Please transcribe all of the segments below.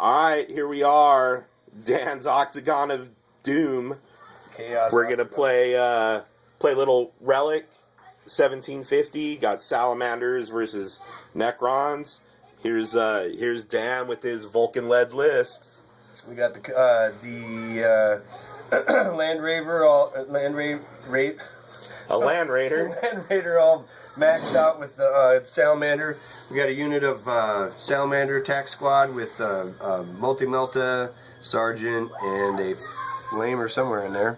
Alright, here we are. Dan's Octagon of Doom. Chaos. We're gonna play a little Relic 1750. Got Salamanders versus Necrons. Here's Dan with his Vulcan led list. We got the Land Raider A Land Raider. Land Raider all maxed out with the Salamander. We got a unit of Salamander attack squad with Multi-Melta, Sergeant, and a Flamer somewhere in there.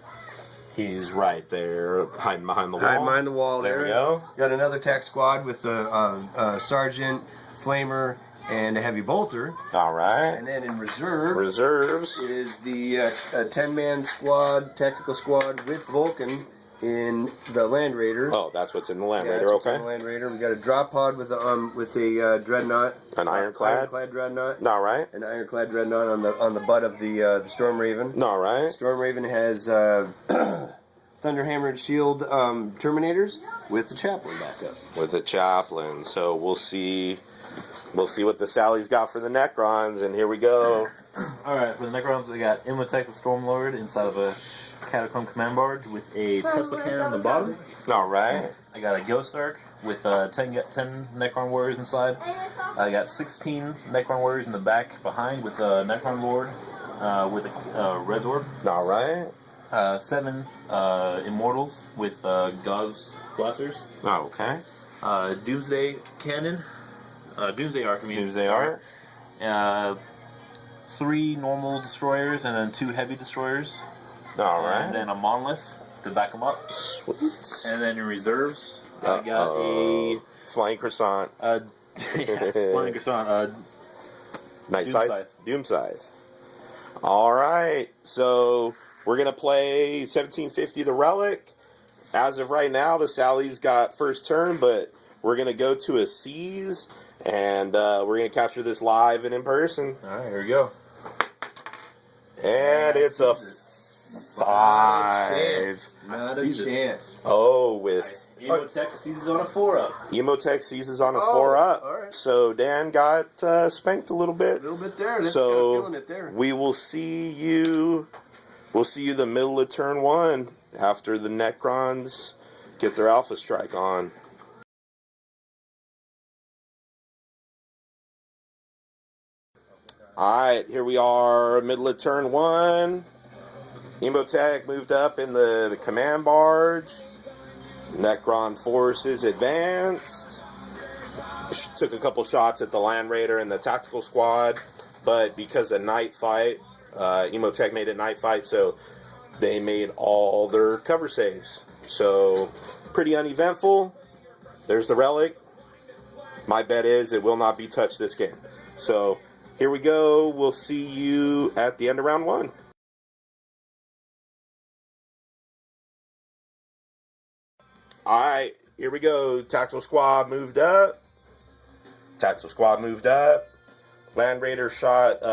He's right there, hiding behind the wall. Hiding behind the wall there. There we go. Got another attack squad with the Sergeant, Flamer, and a Heavy Bolter. All right. And then in reserves is the 10-man squad, tactical squad with Vulcan in the Land Raider. Oh, that's what's in the Land Raider. That's what's okay. in the Land Raider. We got a drop pod with the dreadnought. An ironclad. Ironclad dreadnought. All right. An ironclad dreadnought on the butt of the Storm Raven. All right. Storm Raven has Thunderhammered Shield Terminators with the Chaplain backup. With the Chaplain. So we'll see what the Sally's got for the Necrons, and here we go. Alright, for the Necrons, we got Imhotep the Stormlord inside of a Catacomb Command Barge with a Tesla cannon on the bottom. Alright. I got a Ghost Ark with 10 Necron Warriors inside. I got 16 Necron Warriors in the back behind with a Necron Lord with a Resorb. Alright. 7 Immortals with Gauze Blasters. Oh, okay. Doomsday Cannon. Doomsday Ark, I mean. Doomsday Ark. 3 normal destroyers and then 2 heavy destroyers. Alright. And then a Monolith to back them up. Sweet. And then in reserves, I got a Flying Croissant. Flying Croissant. Night Doom Scythe. Scythe. Doom Scythe. Alright. So we're going to play 1750 the Relic. As of right now, the Sally's got first turn, but we're going to go to a seize, and we're going to capture this live and in person. Alright, here we go. And it's a 5. Not a chance. Oh, with Imhotep seizes on a 4-up. Emotech seizes on a 4-up. Alright. So Dan got spanked a little bit. A little bit there. That's So kind of feeling it there. we will see you. We'll see you the middle of turn 1 after the Necrons get their Alpha Strike on. Alright, here we are, middle of turn 1. Emotech moved up in the command barge. Necron forces advanced. Took a couple shots at the Land Raider and the tactical squad, but because of night fight, Emotech made a night fight, so they made all their cover saves. So, pretty uneventful. There's the Relic. My bet is it will not be touched this game. So, here we go. We'll see you at the end of round 1. Alright, here we go. Tactical squad moved up. Land Raider shot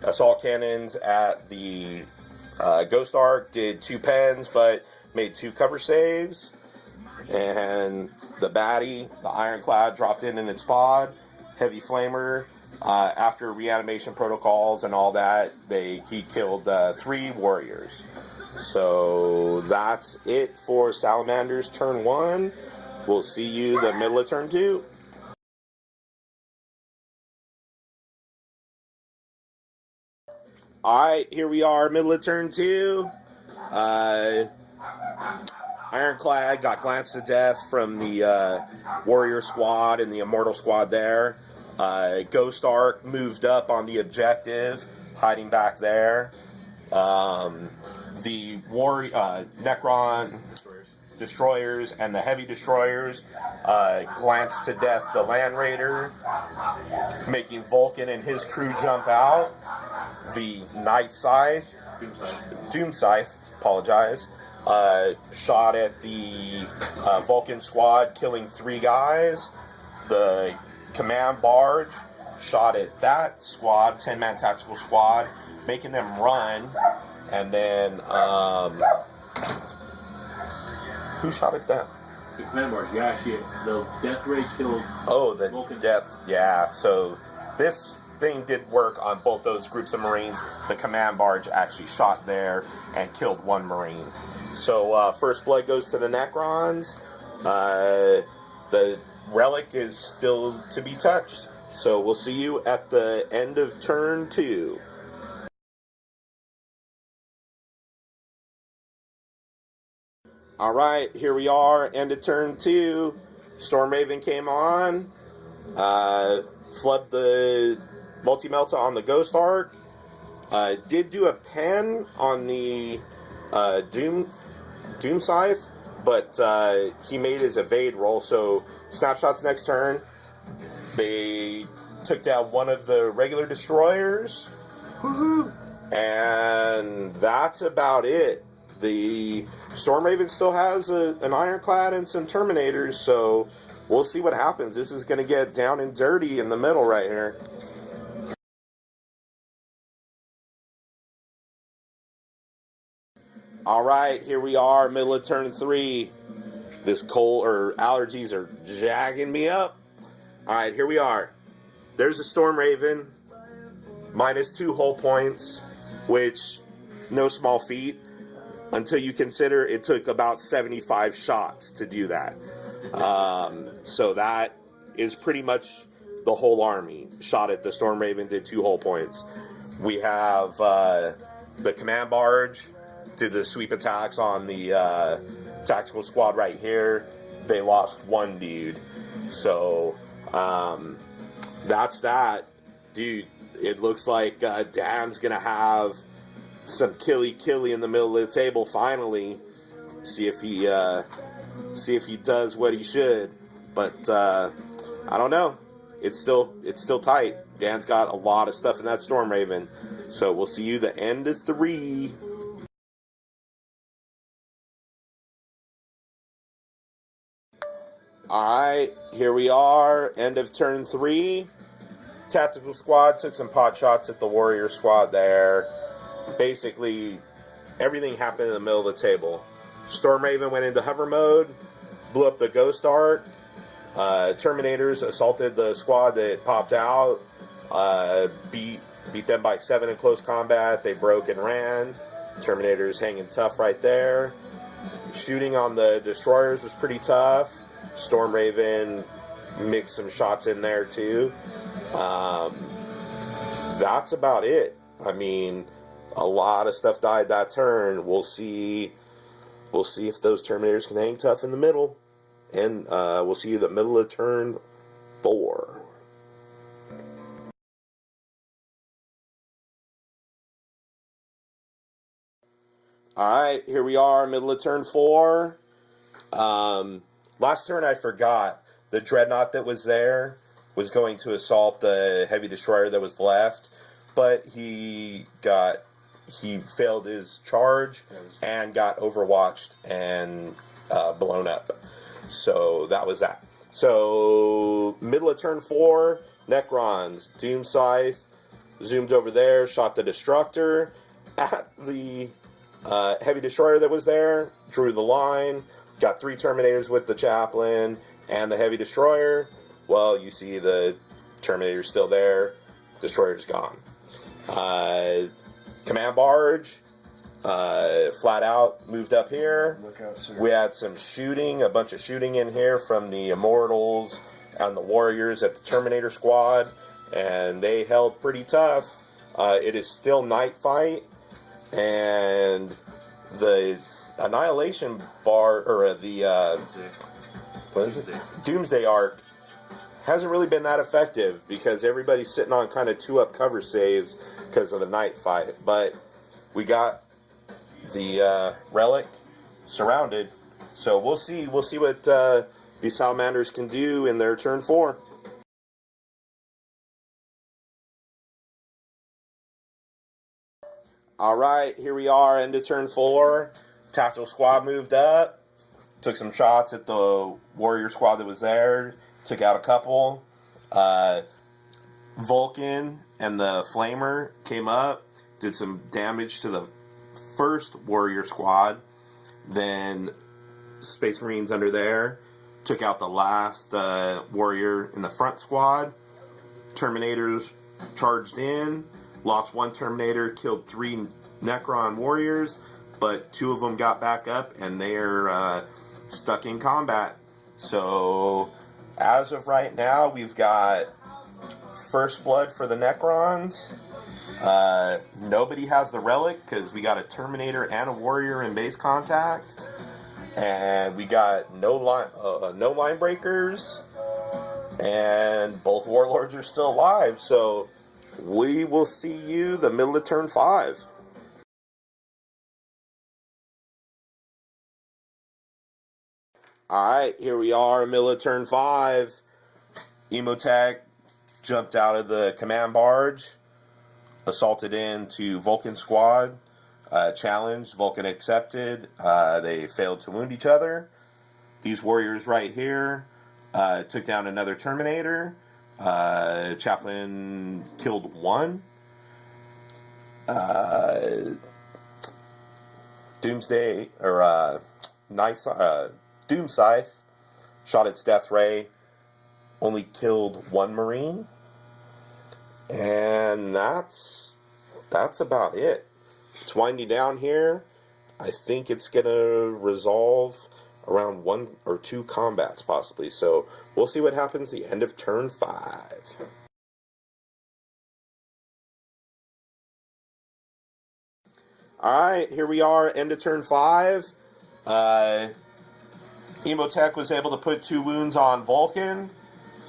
assault cannons at the Ghost Ark, did 2 pens, but made 2 cover saves. And the Batty, the Ironclad, dropped in its pod. Heavy Flamer, after reanimation protocols and all that, he killed 3 warriors. So that's it for Salamanders turn 1. We'll see you the middle of turn 2. Alright, here we are, middle of turn 2. Ironclad got glanced to death from the Warrior Squad and the Immortal Squad there. Ghost Ark moved up on the objective, hiding back there. The Necron destroyers and the heavy destroyers glanced to death the Land Raider, making Vulcan and his crew jump out. The Night Scythe, Doom Scythe, shot at the Vulcan squad, killing 3 guys. The command barge shot at that squad, 10-man tactical squad, making them run. And then, who shot at them? The command barge, yeah, the death ray killed. Oh, the Vulcan. death, yeah. So this thing did work on both those groups of Marines. The command barge actually shot there and killed one Marine. So first blood goes to the Necrons. The Relic is still to be touched. So we'll see you at the end of turn 2. Alright, here we are, end of turn 2. Storm Raven came on. Flood the Multi-Melta on the Ghost Arc. Did do a pen on the Doom Scythe, but he made his evade roll, so snapshots next turn. They took down one of the regular destroyers. Woohoo! And that's about it. The Storm Raven still has an Ironclad and some Terminators, so we'll see what happens. This is going to get down and dirty in the middle right here. Alright, here we are, middle of turn 3. This cold or allergies are jagging me up. Alright, here we are. There's a Storm Raven, -2 hull points, which, no small feat, until you consider it took about 75 shots to do that. So that is pretty much the whole army shot at the Storm Raven, did 2 hull points. We have the command barge, did the sweep attacks on the tactical squad right here. They lost 1 dude. So that's that. Dude, it looks like Dan's going to have some killy in the middle of the table finally. See if he does what he should. But I don't know. It's still tight. Dan's got a lot of stuff in that Storm Raven. So we'll see you the end of 3. Alright, here we are, end of turn 3. Tactical squad took some pot shots at the warrior squad there. Basically, everything happened in the middle of the table. Storm Raven went into hover mode, blew up the Ghost Arc. Terminators assaulted the squad that popped out, beat them by 7 in close combat. They broke and ran. Terminators hanging tough right there. Shooting on the destroyers was pretty tough. Storm Raven mixed some shots in there too. That's about it. I mean, a lot of stuff died that turn. We'll see if those Terminators can hang tough in the middle. And we'll see you the middle of turn 4. Alright, here we are, middle of turn 4. Last turn I forgot. The Dreadnought that was there was going to assault the heavy destroyer that was left, but he failed his charge and got overwatched and blown up. So that was that. So middle of turn 4, Necrons, Doom Scythe, zoomed over there, shot the Destructor at the heavy destroyer that was there, drew the line, got 3 Terminators with the Chaplain and the heavy destroyer. Well, you see the Terminator's still there, destroyer's gone. Command barge, flat out moved up here. Look out, sir. We had some shooting, a bunch of shooting in here from the Immortals and the Warriors at the Terminator squad, and they held pretty tough. It is still night fight, and the Annihilation bar, or the what is it? Doomsday arc hasn't really been that effective because everybody's sitting on kind of 2-up cover saves because of the night fight. But we got the Relic surrounded, so we'll see what these Salamanders can do in their turn 4. Alright, here we are, end of turn 4. Tactical squad moved up, took some shots at the warrior squad that was there, took out a couple. Vulcan and the Flamer came up, did some damage to the first warrior squad. Then Space Marines under there took out the last warrior in the front squad. Terminators charged in, lost 1 Terminator, killed 3 Necron warriors, but 2 of them got back up, and they're stuck in combat. So, as of right now, we've got first blood for the Necrons. Nobody has the Relic, because we got a Terminator and a warrior in base contact. And we got no line breakers, and both warlords are still alive. So we will see you the middle of turn 5. All right, here we are, middle of turn 5. Emotech jumped out of the command barge, assaulted into Vulcan squad. Challenged, Vulcan accepted. They failed to wound each other. These warriors right here took down another Terminator. Chaplain killed 1. Doomsday, or Doom Scythe shot its death ray, only killed 1 Marine. And that's about it. It's winding down here. I think it's going to resolve around 1 or 2 combats, possibly. So we'll see what happens at the end of turn 5. Alright, here we are, end of turn 5. Emotech was able to put 2 wounds on Vulcan.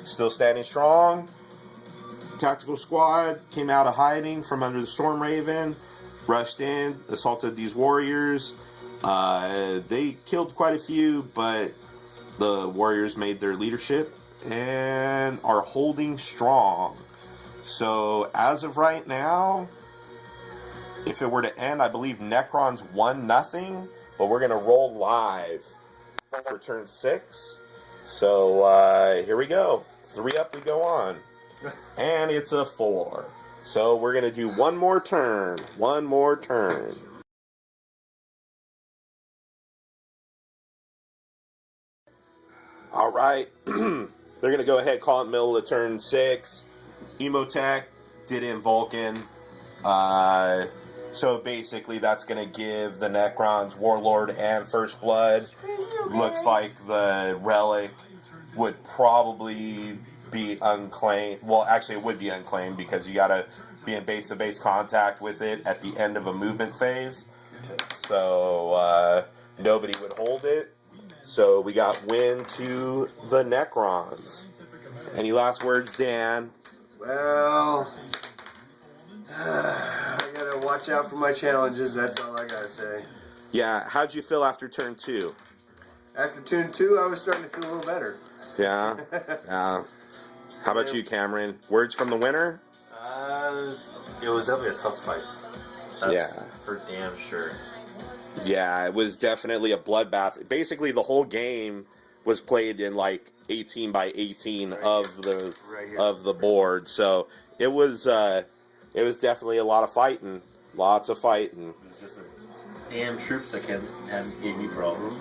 Still standing strong. Tactical squad came out of hiding from under the Storm Raven. Rushed in, assaulted these warriors. They killed quite a few, but the warriors made their leadership and are holding strong. So as of right now, if it were to end, I believe Necrons 1-0, but we're going to roll live for turn 6. So here we go. 3 up we go on. And it's a 4. So we're going to do one more turn. One more turn. All right. They're going to go ahead, call it middle of turn 6. Emotech did in Vulcan. So basically that's going to give the Necrons Warlord and First Blood. Looks like the Relic would probably be unclaimed. Well, actually it would be unclaimed because you got to be in base-to-base contact with it at the end of a movement phase. So nobody would hold it. So we got win to the Necrons. Any last words, Dan? Well, I gotta watch out for my challenges. That's all I gotta say. Yeah, how'd you feel after turn 2? After turn 2, I was starting to feel a little better. Yeah? Yeah. How about you, Cameron? Words from the winner? It was definitely a tough fight. That's for damn sure. Yeah, it was definitely a bloodbath. Basically, the whole game was played in like 18 by 18 of the board. So it was definitely a lot of fighting. Lots of fighting. It was just the damn troops that gave me problems.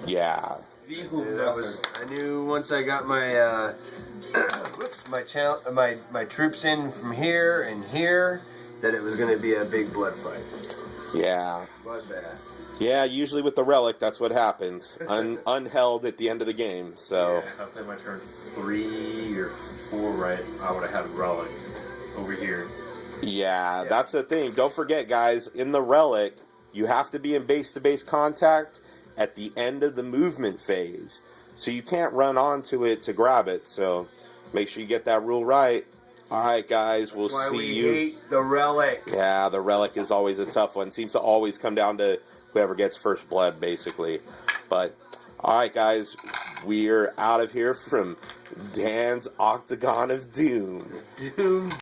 Yeah. Vehicles. I knew once I got my my troops in from here and here that it was going to be a big blood fight. Yeah. Bloodbath. Yeah, usually with the Relic, that's what happens. Unheld at the end of the game. So. Yeah, if I played my turn 3 or 4 right, I would have had Relic over here. Yeah, that's the thing. Don't forget, guys, in the Relic, you have to be in base-to-base contact at the end of the movement phase. So you can't run onto it to grab it. So make sure you get that rule right. All right, guys, we'll see you. Hate the Relic. Yeah, the Relic is always a tough one. Seems to always come down to whoever gets first blood, basically. But, all right, guys, we're out of here from Dan's Octagon of Doom. Doom